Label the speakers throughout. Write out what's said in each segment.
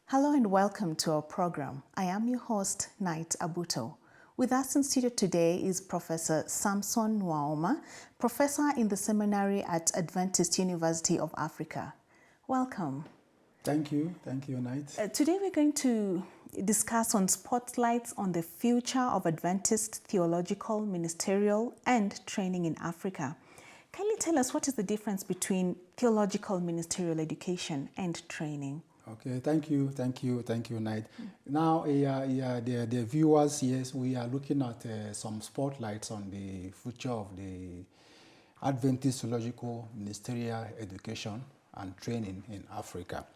Speaker 1: Hello and welcome to our program. I am your host, Knight Abuto. With us in studio today is Professor Sampson Nwaomah, professor in the Seminary at Adventist University of Africa. Welcome.
Speaker 2: Thank you, Knight.
Speaker 1: Today we're going to discuss on spotlights on the future of Adventist theological, ministerial, and training in Africa. Kindly tell us, what is the difference between theological ministerial education and training?
Speaker 2: Okay, thank you, Knight. Now, the viewers, yes, we are looking at some spotlights on the future of the Adventist theological, ministerial education and training in Africa.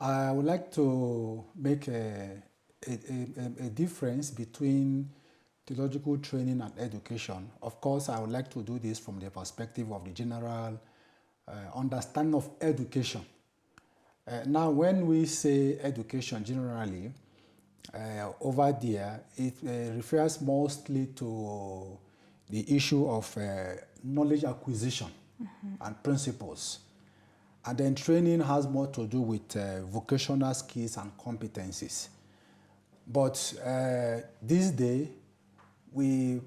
Speaker 2: I would like to make a difference between theological training and education. Of course, I would like to do this from the perspective of the general understanding of education. Now, when we say education generally, over there, it refers mostly to the issue of knowledge acquisition and principles. And then training has more to do with vocational skills and competencies. But these days, we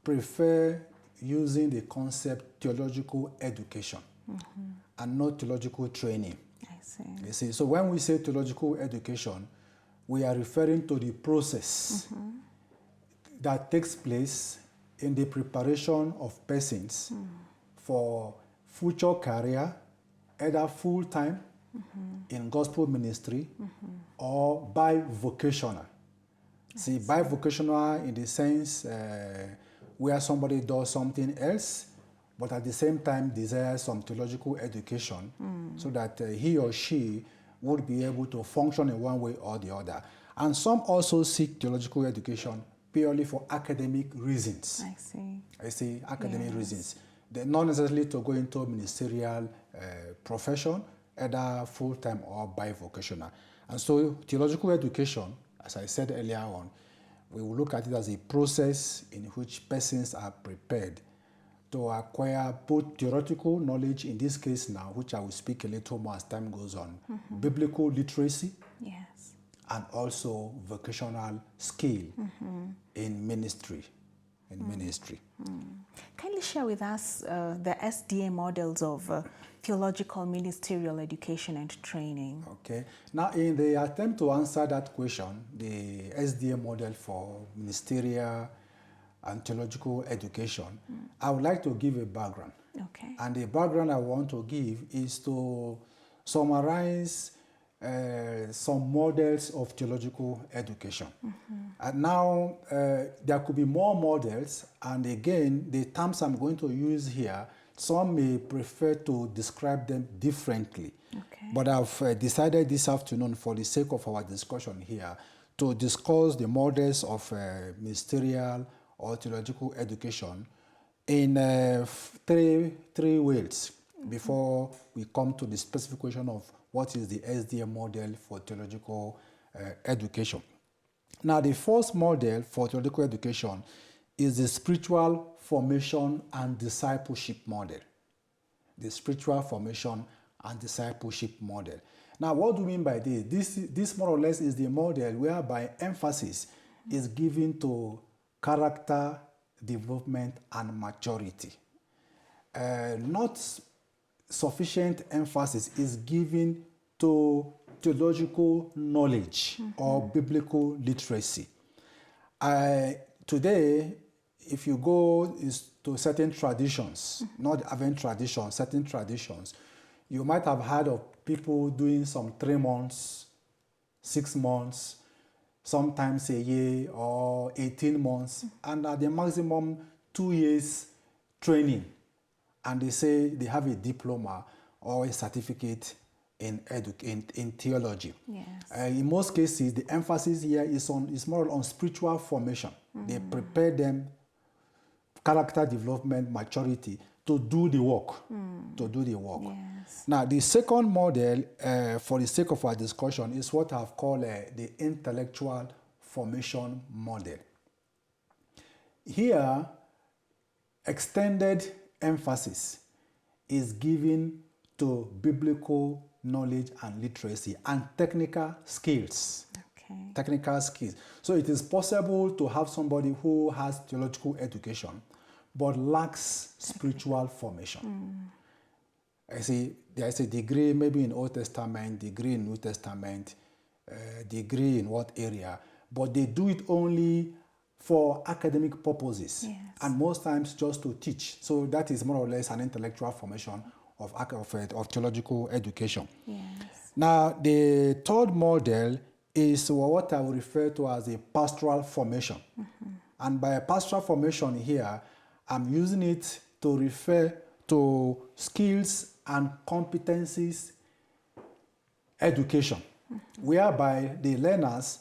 Speaker 2: prefer using the concept theological education and not theological training. You see, so when we say theological education, we are referring to the process that takes place in the preparation of persons for future career, either full-time in gospel ministry or bivocational. See, bivocational in the sense where somebody does something else, but at the same time desires some theological education so that he or she would be able to function in one way or the other. And some also seek theological education purely for academic reasons. I see, academic reasons. They're not necessarily to go into a ministerial profession, either full-time or bivocational. And so theological education, as I said earlier on, we will look at it as a process in which persons are prepared to acquire both theoretical knowledge, in this case now, which I will speak a little more as time goes on, biblical literacy, and also vocational skill in ministry.
Speaker 1: Kindly share with us the SDA models of theological ministerial education and training.
Speaker 2: Okay. Now, in the attempt to answer that question, the SDA model for ministerial and theological education, I would like to give a background.
Speaker 1: Okay.
Speaker 2: And the background I want to give is to summarize some models of theological education. And now, there could be more models, and again, the terms I'm going to use here, some may prefer to describe them differently.
Speaker 1: Okay.
Speaker 2: But I've decided this afternoon, for the sake of our discussion here, to discuss the models of ministerial or theological education in three ways before we come to the specification of what is the SDA model for theological education. Now, the first model for theological education is the spiritual formation and discipleship model. The spiritual formation and discipleship model. Now, what do we mean by this? This more or less is the model whereby emphasis is given to character development and maturity. Not sufficient emphasis is given to theological knowledge or biblical literacy. Today, if you go to certain traditions, not Adventist traditions, certain traditions, you might have heard of people doing some 3 months, 6 months, sometimes a year or 18 months, and at the maximum 2 years training. And they say they have a diploma or a certificate in theology. In most cases, the emphasis here is more on spiritual formation. They prepare them, character development, maturity, to do the work. Now, the second model, for the sake of our discussion, is what I've called the intellectual formation model. Here, extended emphasis is given to biblical knowledge and literacy and technical skills.
Speaker 1: Okay.
Speaker 2: Technical skills. So it is possible to have somebody who has theological education but lacks spiritual formation. I see there is a degree maybe in Old Testament, degree in New Testament, degree in what area, but they do it only for academic purposes,
Speaker 1: Yes.
Speaker 2: and most times just to teach. So that is more or less an intellectual formation of theological education.
Speaker 1: Yes.
Speaker 2: Now, the third model is what I would refer to as a pastoral formation. And by a pastoral formation here, I'm using it to refer to skills and competencies education, whereby the learners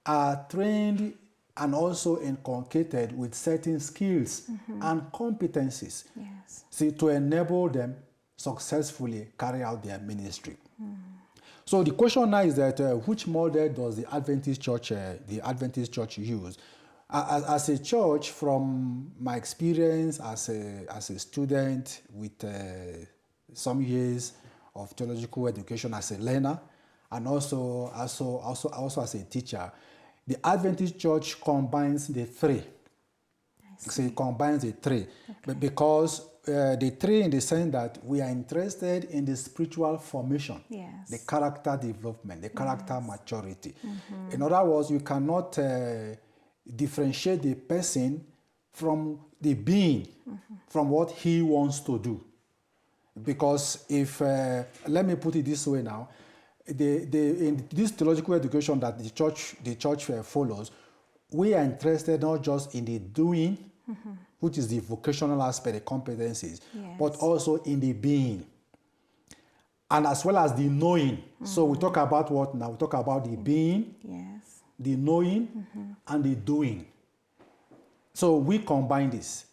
Speaker 2: are trained and also inculcated with certain skills and competencies,
Speaker 1: Yes.
Speaker 2: see, to enable them successfully carry out their ministry. So the question now is that which model does the Adventist Church use? As a church, from my experience as a student with some years of theological education as a learner, and also as a teacher, the Adventist Church combines the three. So it combines the three, but because the three in the sense that we are interested in the spiritual formation,
Speaker 1: Yes.
Speaker 2: the character development, the character maturity. In other words, you cannot differentiate the person from the being, from what he wants to do. Because if, let me put it this way now, in this theological education that the church follows, we are interested not just in the doing, which is the vocational aspect, the competencies,
Speaker 1: Yes.
Speaker 2: but also in the being. And as well as the knowing. So we talk about what now? We talk about the being,
Speaker 1: Yes.
Speaker 2: the knowing, and the doing. So we combine this.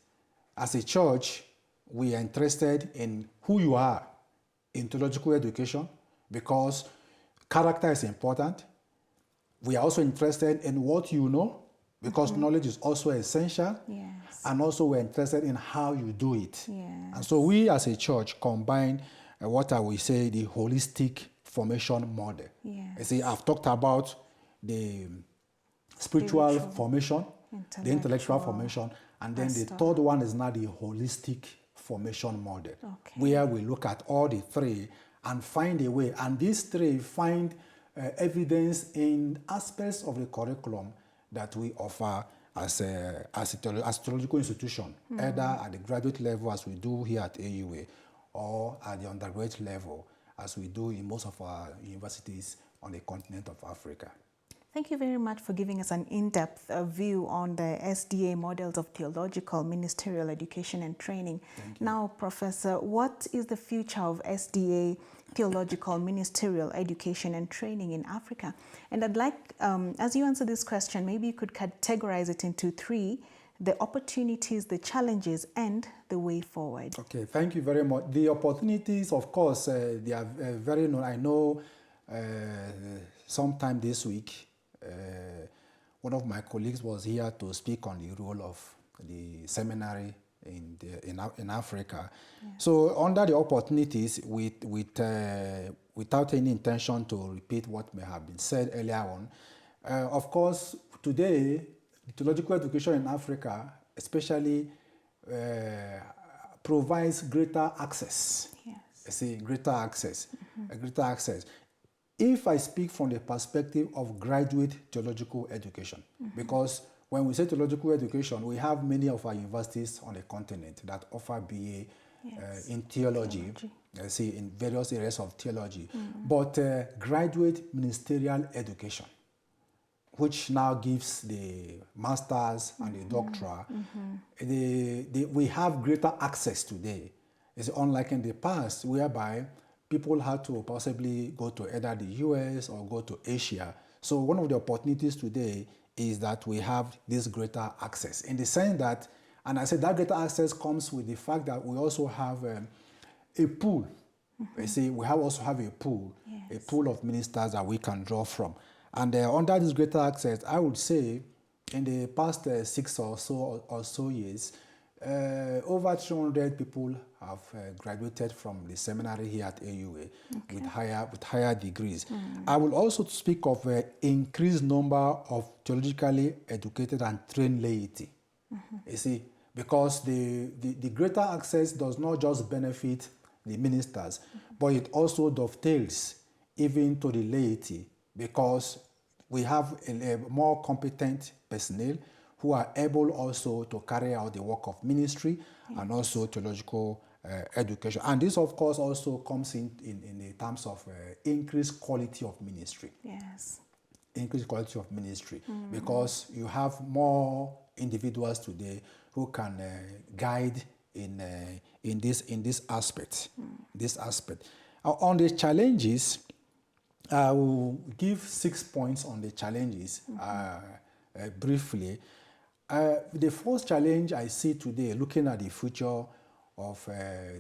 Speaker 2: As a church, we are interested in who you are in theological education because character is important. We are also interested in what you know because knowledge is also essential.
Speaker 1: Yes.
Speaker 2: And also we're interested in how you do it.
Speaker 1: Yes.
Speaker 2: And so we as a church combine what I will say the holistic formation model.
Speaker 1: Yes.
Speaker 2: You see, I've talked about the spiritual formation, the intellectual formation, and then the third one is now the holistic formation model, where we look at all the three and find a way. And these three find evidence in aspects of the curriculum that we offer as a theological institution, either at the graduate level as we do here at AUA, or at the undergraduate level as we do in most of our universities on the continent of Africa.
Speaker 1: Thank you very much for giving us an in-depth view on the SDA models of theological, ministerial education and training. Now, Professor, what is the future of SDA theological, ministerial education and training in Africa? And I'd like, as you answer this question, maybe you could categorize it into three: the opportunities, the challenges, and the way forward.
Speaker 2: Okay, thank you very much. The opportunities, of course, they are very known. I know sometime this week, one of my colleagues was here to speak on the role of the seminary in Africa. Yes. So under the opportunities, without any intention to repeat what may have been said earlier on, of course, today, theological education in Africa, especially, provides greater access.
Speaker 1: Yes.
Speaker 2: I say greater access, greater access. If I speak from the perspective of graduate theological education, because when we say theological education, we have many of our universities on the continent that offer BA in theology. See, in various areas of theology. But graduate ministerial education, which now gives the masters and the doctorate, we have greater access today. It's unlike in the past, whereby people had to possibly go to either the US or go to Asia. So one of the opportunities today is that we have this greater access in the sense that, and I said that greater access comes with the fact that we also have a pool. You see, we also have a pool of ministers that we can draw from. And under this greater access, I would say in the past 6 or so years, over 300 people have graduated from the seminary here at AUA with higher degrees. I will also speak of an increased number of theologically educated and trained laity. You see, because the greater access does not just benefit the ministers, but it also dovetails even to the laity, because we have a more competent personnel who are able also to carry out the work of ministry and also theological education. And this, of course, also comes in the terms of increased quality of ministry.
Speaker 1: Yes.
Speaker 2: Increased quality of ministry, because you have more individuals today who can guide in this aspect. This aspect. On the challenges, I will give 6 points on the challenges briefly. The first challenge I see today, looking at the future of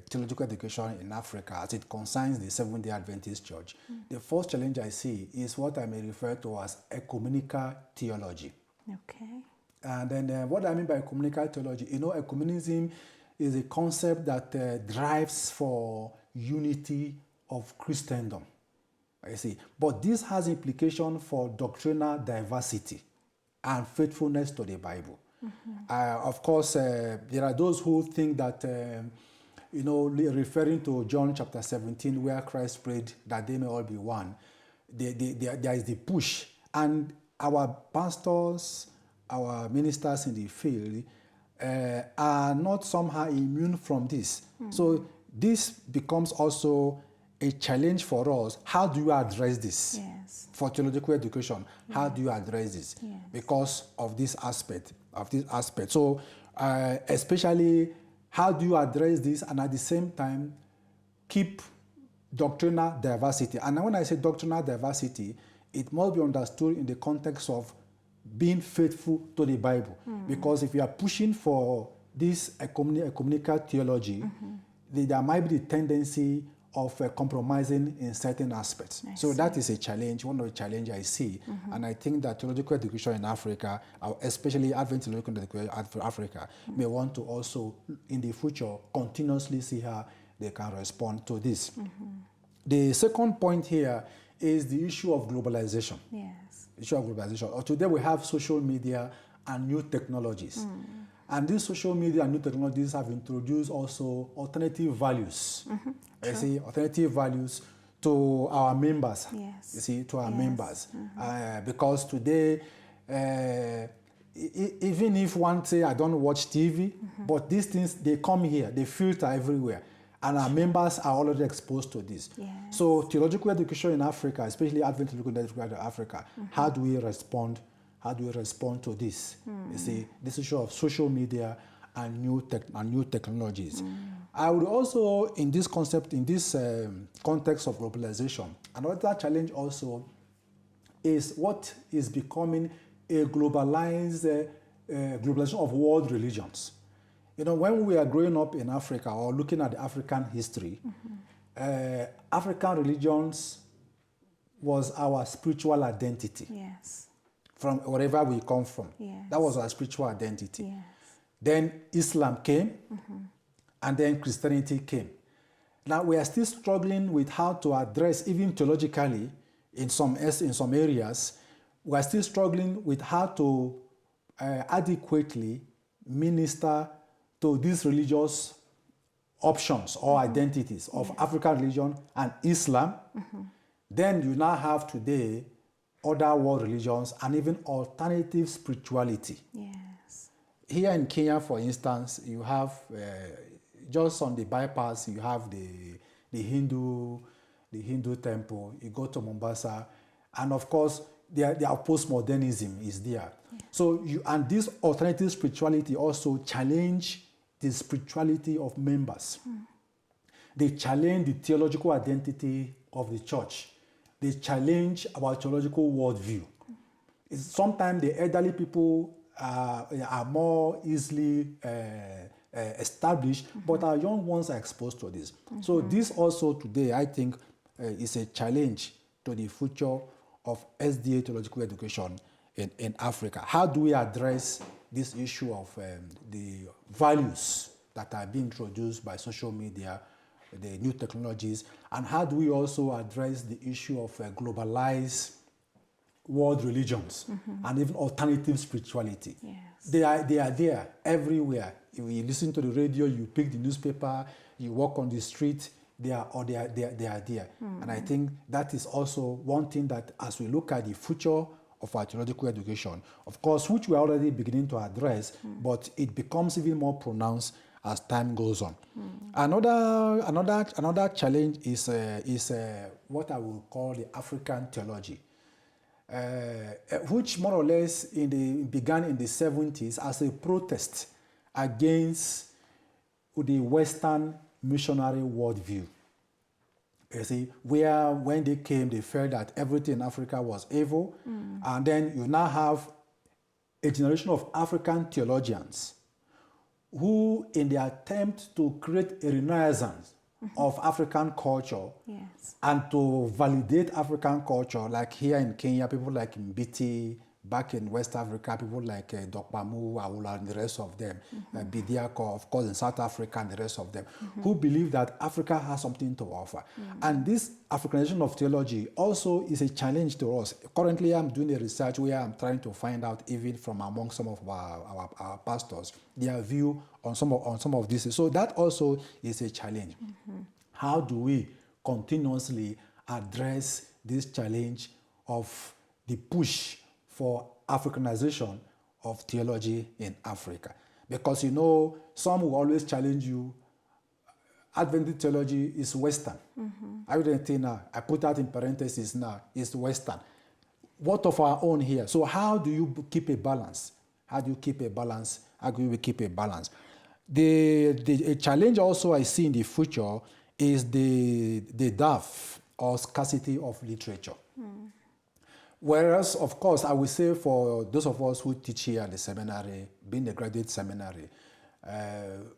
Speaker 2: theological education in Africa as it concerns the Seventh-day Adventist Church, the first challenge I see is what I may refer to as ecumenical theology.
Speaker 1: Okay.
Speaker 2: And then what I mean by ecumenical theology, ecumenism is a concept that drives for unity of Christendom. I see. But this has implication for doctrinal diversity and faithfulness to the Bible. Of course, there are those who think that, referring to John chapter 17, where Christ prayed that they may all be one, there is the push. And our pastors, our ministers in the field are not somehow immune from this. So this becomes also a challenge for us. How do you address this?
Speaker 1: Yes.
Speaker 2: For theological education, how do you address this?
Speaker 1: Yes.
Speaker 2: Because of this aspect. So especially, how do you address this and at the same time keep doctrinal diversity? And when I say doctrinal diversity, it must be understood in the context of being faithful to the Bible. Because if you are pushing for this ecumenical theology, there might be the tendency of compromising in certain aspects. So that is a challenge, one of the challenges I see. And I think that theological education in Africa, especially Adventist theological education in Africa, may want to also, in the future, continuously see how they can respond to this. The second point here is the issue of globalization.
Speaker 1: Yes.
Speaker 2: The issue of globalization. Today we have social media and new technologies. And these social media and new technologies have introduced also alternative values. You see, alternative values to our members.
Speaker 1: Yes.
Speaker 2: You see, to our members. Because today, even if one say, I don't watch TV, but these things, they come here, they filter everywhere. And our members are already exposed to this.
Speaker 1: Yes.
Speaker 2: So theological education in Africa, especially Adventist theological education in Africa, how do we respond? How do we respond to this? You see, this issue of social media and new technologies. I would also, in this concept, in this context of globalization, another challenge also is what is becoming a globalization of world religions. When we are growing up in Africa or looking at the African history, African religions was our spiritual identity.
Speaker 1: Yes.
Speaker 2: From wherever we come from.
Speaker 1: Yes.
Speaker 2: That was our spiritual identity.
Speaker 1: Yes.
Speaker 2: Then Islam came, and then Christianity came. Now we are still struggling with how to address, even theologically, in some areas, we are still struggling with how to adequately minister to these religious options or identities of African religion and Islam. Then you now have today other world religions and even alternative spirituality.
Speaker 1: Yes.
Speaker 2: Here in Kenya, for instance, you have just on the bypass, you have the Hindu temple. You go to Mombasa, and of course, their postmodernism is there. Yeah. So and this alternative spirituality also challenge the spirituality of members. They challenge the theological identity of the church. They challenge our theological worldview. Sometimes the elderly people are more easily established, but our young ones are exposed to this. So this also today, I think, is a challenge to the future of SDA theological education in Africa. How do we address this issue of the values that are being introduced by social media, the new technologies, and how do we also address the issue of globalized world religions and even alternative spirituality?
Speaker 1: Yes.
Speaker 2: They are there everywhere. You listen to the radio, you pick the newspaper, you walk on the street, they are there. And I think that is also one thing that, as we look at the future of our theological education, of course, which we are already beginning to address, but it becomes even more pronounced as time goes on. Another challenge is what I will call the African theology, which more or less began in the 70s as a protest against the Western missionary worldview. You see, where when they came, they felt that everything in Africa was evil, and then you now have a generation of African theologians who, in the attempt to create a renaissance of African culture,
Speaker 1: Yes.
Speaker 2: and to validate African culture, like here in Kenya, people like Mbiti, back in West Africa, people like Dokpamu, Awula, and the rest of them, Bidiako, of course, in South Africa, and the rest of them, who believe that Africa has something to offer. And this Africanization of theology also is a challenge to us. Currently, I'm doing a research where I'm trying to find out, even from among some of our pastors, their view on some of this. So that also is a challenge. How do we continuously address this challenge of the push for Africanization of theology in Africa? Because, you know, some will always challenge you, Adventist theology is Western. I wouldn't think now, I put that in parentheses now, it's Western. What of our own here? So how do you keep a balance? How do you keep a balance? How do we keep a balance? The challenge also I see in the future is the dearth or scarcity of literature. Whereas, of course, I would say for those of us who teach here at the seminary, being a graduate seminary,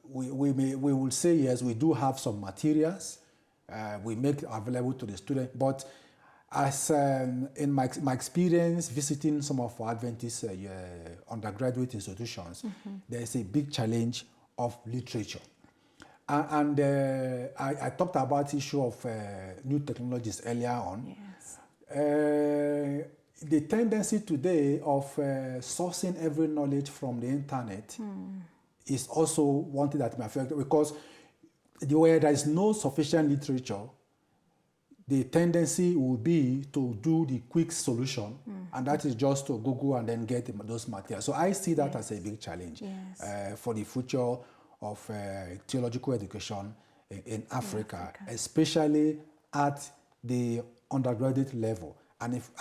Speaker 2: we will say, yes, we do have some materials we make available to the student, but as in my experience visiting some of our Adventist undergraduate institutions, there is a big challenge of literature. And I talked about the issue of new technologies earlier on.
Speaker 1: Yes.
Speaker 2: The tendency today of sourcing every knowledge from the internet is also one thing that may affect, because where there is no sufficient literature, the tendency will be to do the quick solution, and that is just to Google and then get those materials. So I see that as a big challenge for the future of theological education in Africa, especially at the undergraduate level. And if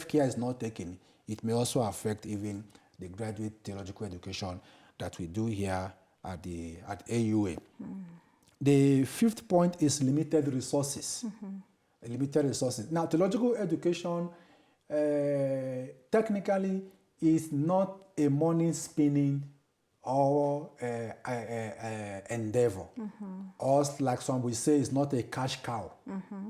Speaker 2: care is not taken, it may also affect even the graduate theological education that we do here at AUA. The fifth point is limited resources. Limited resources. Now, theological education technically is not a money spinning or endeavor, or like some will say, it's not a cash cow.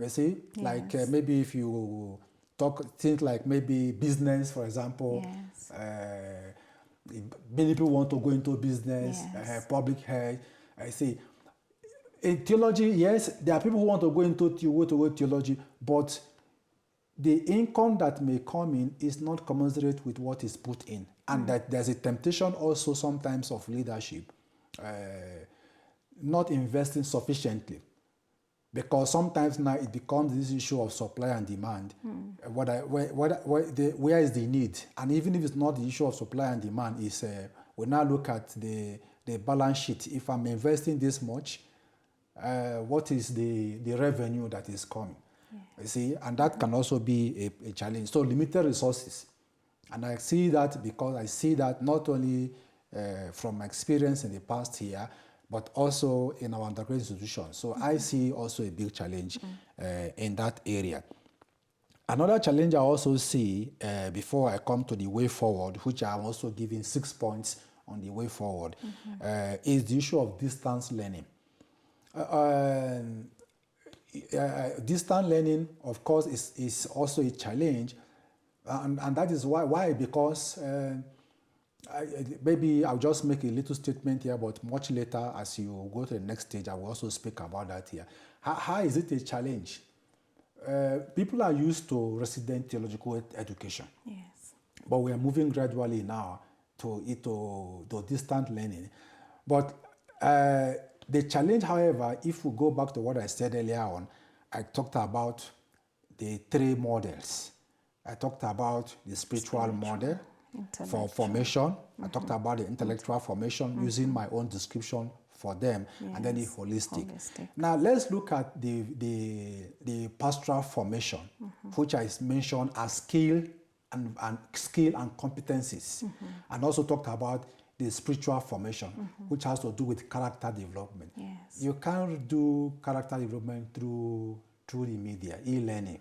Speaker 2: You see, like maybe if you talk things like maybe business, for example. Many people want to go into business, public health. I see. In theology, yes, there are people who want to go into theology, but the income that may come in is not commensurate with what is put in. And that there's a temptation also sometimes of leadership not investing sufficiently. Because sometimes now it becomes this issue of supply and demand. Where is the need? And even if it's not the issue of supply and demand, we now look at the balance sheet. If I'm investing this much, what is the revenue that is coming? You see, and that can also be a challenge. So limited resources. And I see that because I see that not only from my experience in the past here, but also in our undergraduate institutions. So I see also a big challenge in that area. Another challenge I also see before I come to the way forward, which I'm also giving 6 points on the way forward, is the issue of distance learning. Distance learning, of course, is also a challenge And that is why because maybe I'll just make a little statement here, but much later, as you go to the next stage, I will also speak about that here. How is it a challenge? People are used to resident theological education.
Speaker 1: Yes.
Speaker 2: But we are moving gradually now to distant learning. But the challenge, however, if we go back to what I said earlier on, I talked about the three models. I talked about the spiritual model for formation. I talked about the intellectual formation using my own description for them, and then the holistic. Now let's look at the pastoral formation, which I mentioned as skill and competencies, and also talked about the spiritual formation, which has to do with character development.
Speaker 1: Yes.
Speaker 2: You can't do character development through the media, e-learning.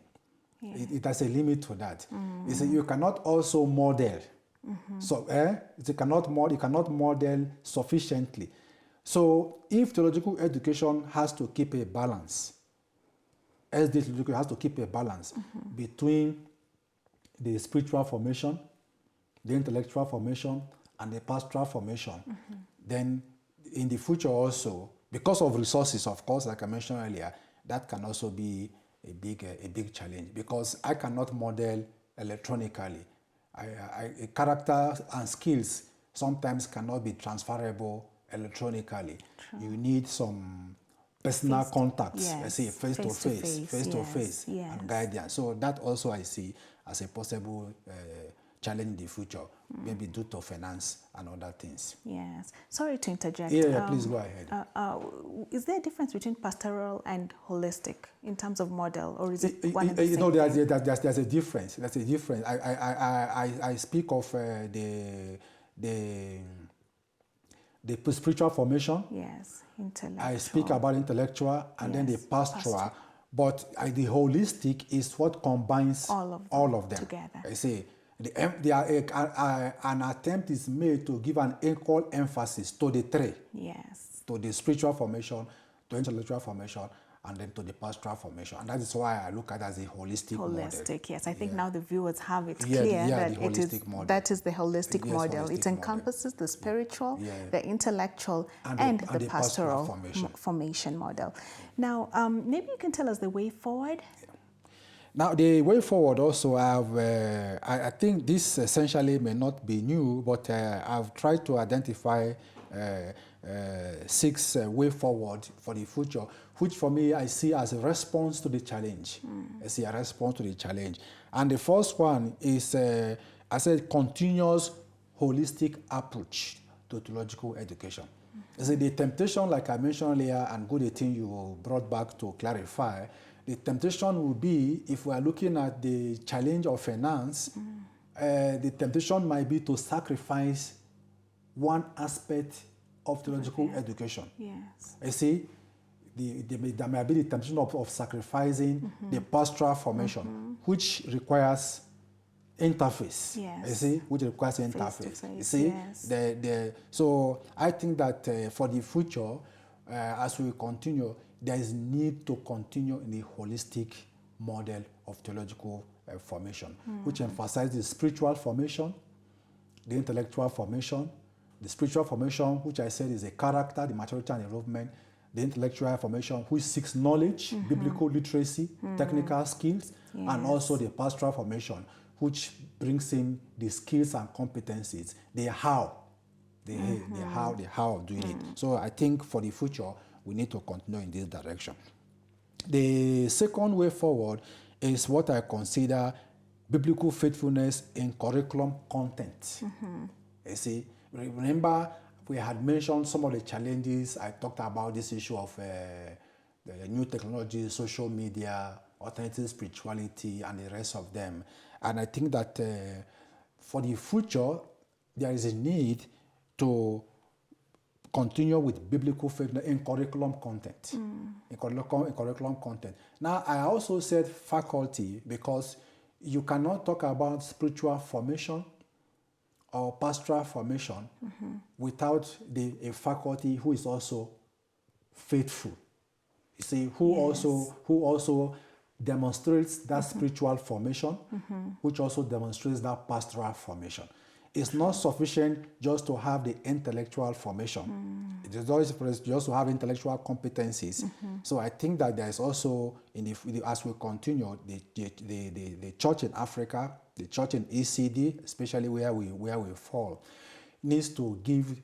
Speaker 2: It has a limit to that. You cannot also model. So you cannot model sufficiently. So if theological education has to keep a balance, SD theological has to keep a balance between the spiritual formation, the intellectual formation, and the pastoral formation, then in the future also, because of resources, of course, like I mentioned earlier, that can also be a big challenge, because I cannot model electronically. Character and skills sometimes cannot be transferable electronically. True. You need some personal contacts, I see face to face, and guidance. So that also I see as a possible challenge in the future, maybe due to finance and other things.
Speaker 1: Yes. Sorry to interject.
Speaker 2: Yeah, please go ahead.
Speaker 1: Is there a difference between pastoral and holistic in terms of model, or is it one and the same?
Speaker 2: There's a difference. There's a difference. I speak of the spiritual formation.
Speaker 1: Yes, intellectual.
Speaker 2: I speak about intellectual, and then the pastoral. But the holistic is what combines all of them
Speaker 1: together.
Speaker 2: I say an attempt is made to give an equal emphasis to the three.
Speaker 1: Yes.
Speaker 2: To the spiritual formation, to intellectual formation, and then to the pastoral formation. And that is why I look at it as a holistic model.
Speaker 1: Yes. I think now the viewers have it clear that that is the holistic model. It encompasses the spiritual, the intellectual, and the pastoral formation model. Now, maybe you can tell us the way forward.
Speaker 2: Now, the way forward also, I think this essentially may not be new, but I've tried to identify 6 way forward for the future, which for me I see as a response to the challenge. I see a response to the challenge. And the first one is, I said, continuous holistic approach to theological education. So the temptation, like I mentioned earlier, and good thing you brought back to clarify, the temptation will be, if we are looking at the challenge of finance, the temptation might be to sacrifice one aspect of theological education.
Speaker 1: Yes.
Speaker 2: You see, there may be the temptation of sacrificing the pastoral formation, which requires interface.
Speaker 1: Yes.
Speaker 2: You see, which requires interface. You see, so I think that for the future, as we continue, there is need to continue in the holistic model of theological formation, which emphasizes the spiritual formation, the intellectual formation, the spiritual formation, which I said is a character, the maturity and development, the intellectual formation, which seeks knowledge, biblical literacy, technical skills, and also the pastoral formation, which brings in the skills and competencies, the how of doing it. So I think for the future, we need to continue in this direction. The second way forward is what I consider biblical faithfulness in curriculum content. You see, remember we had mentioned some of the challenges. I talked about this issue of the new technology, social media, alternative spirituality, and the rest of them. And I think that for the future, there is a need to continue with biblical faith in curriculum content. In curriculum content. Now, I also said faculty because you cannot talk about spiritual formation or pastoral formation without a faculty who is also faithful. You see, who also demonstrates that spiritual formation, which also demonstrates that pastoral formation. It's not sufficient just to have the intellectual formation. It is always just to have intellectual competencies. So I think that there is also, as we continue, the church in Africa, the church in ECD, especially where we fall, needs to give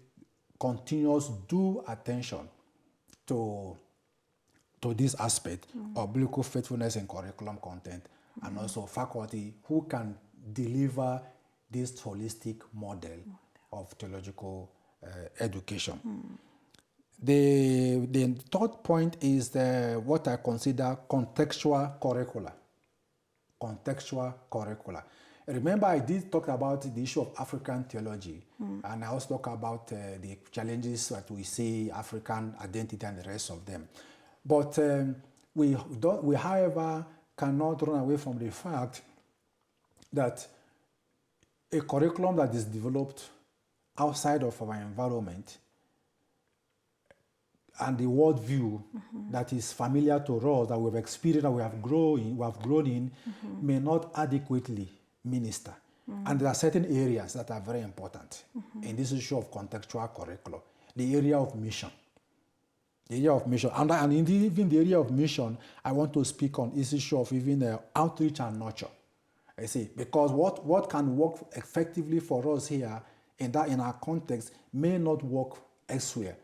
Speaker 2: continuous due attention to this aspect of biblical faithfulness in curriculum content, and also faculty who can deliver this holistic model of theological education. The third point is what I consider contextual curricula. Contextual curricula. Remember, I did talk about the issue of African theology, and I also talk about the challenges that we see, African identity and the rest of them. But we, however, cannot run away from the fact that a curriculum that is developed outside of our environment and the worldview that is familiar to us, that we've experienced, that we have grown in, may not adequately minister. And there are certain areas that are very important in this issue of contextual curriculum. The area of mission. The area of mission. And even the area of mission, I want to speak on this issue of even outreach and nurture. I see, because what can work effectively for us here in our context may not work elsewhere.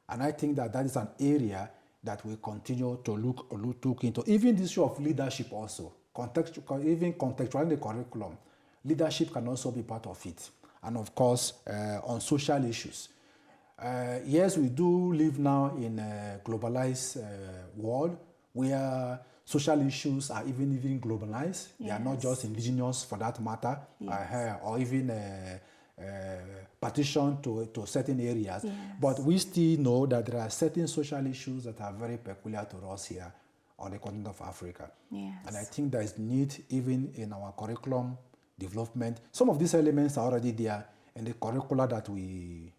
Speaker 2: And I think that is an area that we continue to look into. Even the issue of leadership also, even contextualizing the curriculum, leadership can also be part of it. And of course, on social issues. Yes, we do live now in a globalized world where social issues are even globalized. Yes. They are not just indigenous, for that matter, yes. Or even partitioned to certain areas. Yes. But we still know that there are certain social issues that are very peculiar to us here on the continent of Africa. Yes. And I think there is need, even in our curriculum development. Some of these elements are already there in the curricula that we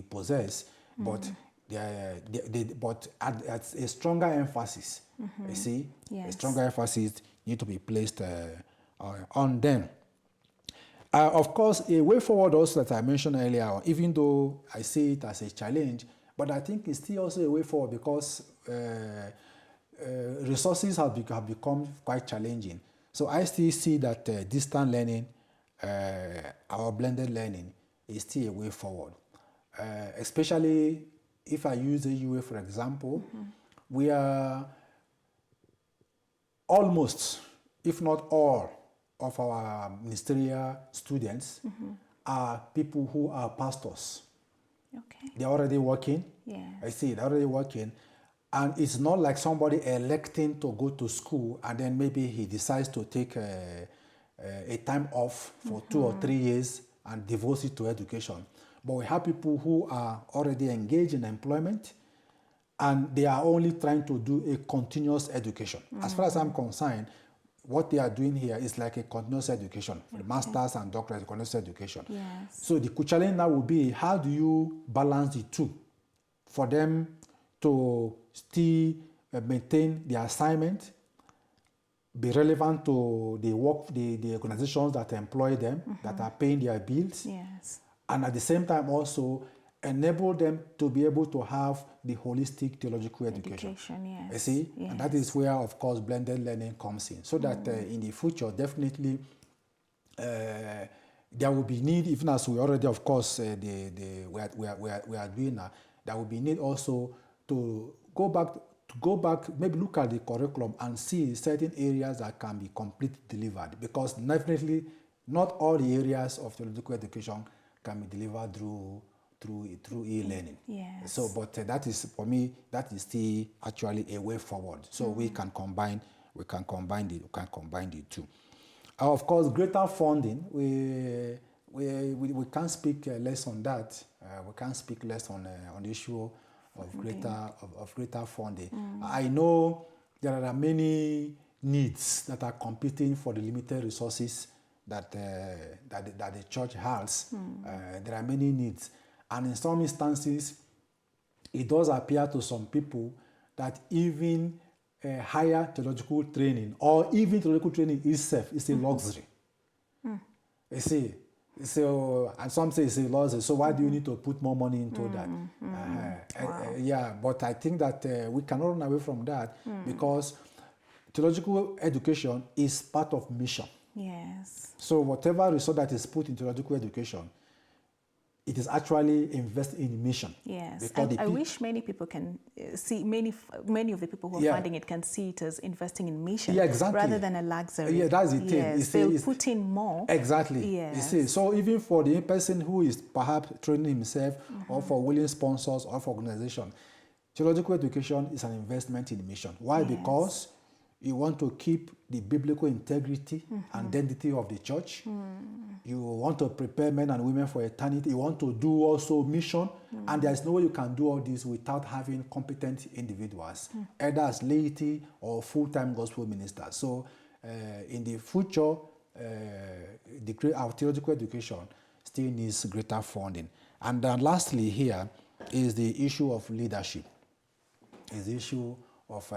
Speaker 2: possess, but but at a stronger emphasis, you see, yes. A stronger emphasis need to be placed on them. Of course, a way forward also that I mentioned earlier, even though I see it as a challenge, but I think it's still also a way forward because resources have become quite challenging. So I still see that distant learning, our blended learning, is still a way forward. Especially if I use the UA, for example, we are almost, if not all, of our ministerial students are people who are pastors. Okay. They're already working. Yes. I see, they're already working. And it's not like somebody electing to go to school and then maybe he decides to take a time off for 2 or 3 years and devote it to education. But we have people who are already engaged in employment and they are only trying to do a continuous education. As far as I'm concerned, what they are doing here is like a continuous education. For the masters and doctorate, continuous education. Yes. So the challenge now will be, how do you balance the two for them to still maintain the assignment, be relevant to the work, the organizations that employ them, that are paying their bills, yes. And at the same time also enable them to be able to have the holistic theological education. Yes. You see? Yes. And that is where, of course, blended learning comes in. So that in the future, definitely, there will be need, even as we already, of course, we are doing now, there will be need also to go back, maybe look at the curriculum and see certain areas that can be completely delivered. Because definitely, not all the areas of theological education can be delivered through e-learning. Yes. So, but that is, for me, that is still actually a way forward. So we can combine the two. Of course, greater funding, we can't speak less on that. We can't speak less on the issue of greater funding. I know there are many needs that are competing for the limited resources that the church has. There are many needs. And in some instances, it does appear to some people that even higher theological training, or even theological training itself is a luxury. You see, so and some say it's a luxury. So why do you need to put more money into that? Yeah, but I think that we cannot run away from that because theological education is part of mission.
Speaker 1: Yes.
Speaker 2: So whatever resource that is put in theological education, it is actually invested in mission.
Speaker 1: Yes, and I wish many people can see, many of the people who are funding it can see it as investing in mission rather than a luxury.
Speaker 2: Yeah, that's the thing.
Speaker 1: Yes, they'll put in more.
Speaker 2: Exactly.
Speaker 1: Yes.
Speaker 2: You see, so even for the person who is perhaps training himself or for willing sponsors or for organization, theological education is an investment in mission. Why?
Speaker 1: Yes.
Speaker 2: Because you want to keep the biblical integrity and identity of the church. You want to prepare men and women for eternity. You want to do also mission. And there's no way you can do all this without having competent individuals, either as laity or full-time gospel ministers. So in the future, our theological education still needs greater funding. And then lastly here is the issue of leadership. Is the issue of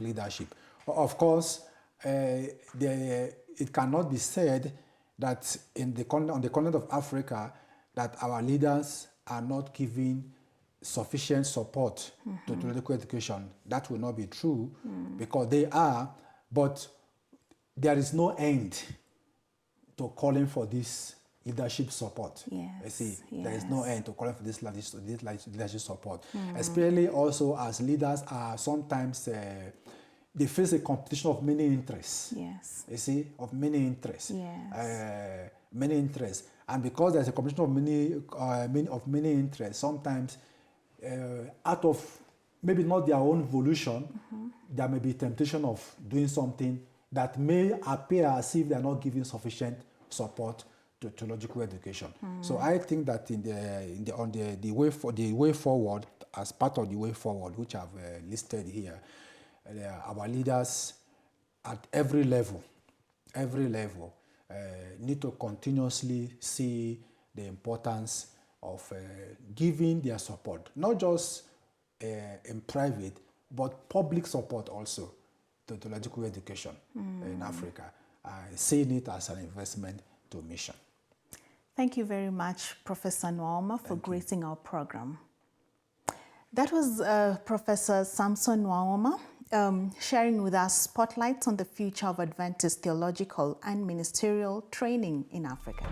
Speaker 2: leadership. Of course, it cannot be said that on the continent of Africa that our leaders are not giving sufficient support to theological education. That will not be true because they are, but there is no end to calling for this leadership support.
Speaker 1: Yes,
Speaker 2: you see,
Speaker 1: yes.
Speaker 2: there is no end to calling for this leadership support. Especially also as leaders are sometimes they face a competition of many interests.
Speaker 1: Yes.
Speaker 2: You see, of many interests.
Speaker 1: Yes.
Speaker 2: Many interests, and because there's a competition of many interests, sometimes out of maybe not their own volition, there may be temptation of doing something that may appear as if they are not giving sufficient support to theological education. So I think that the way forward, as part of the way forward, which I've listed here, our leaders at every level, need to continuously see the importance of giving their support, not just in private, but public support also to theological education in Africa, seeing it as an investment to mission.
Speaker 1: Thank you very much, Professor Nwaomah, for gracing our program. That was Professor Sampson Nwaomah sharing with us spotlights on the future of Adventist theological and ministerial training in Africa.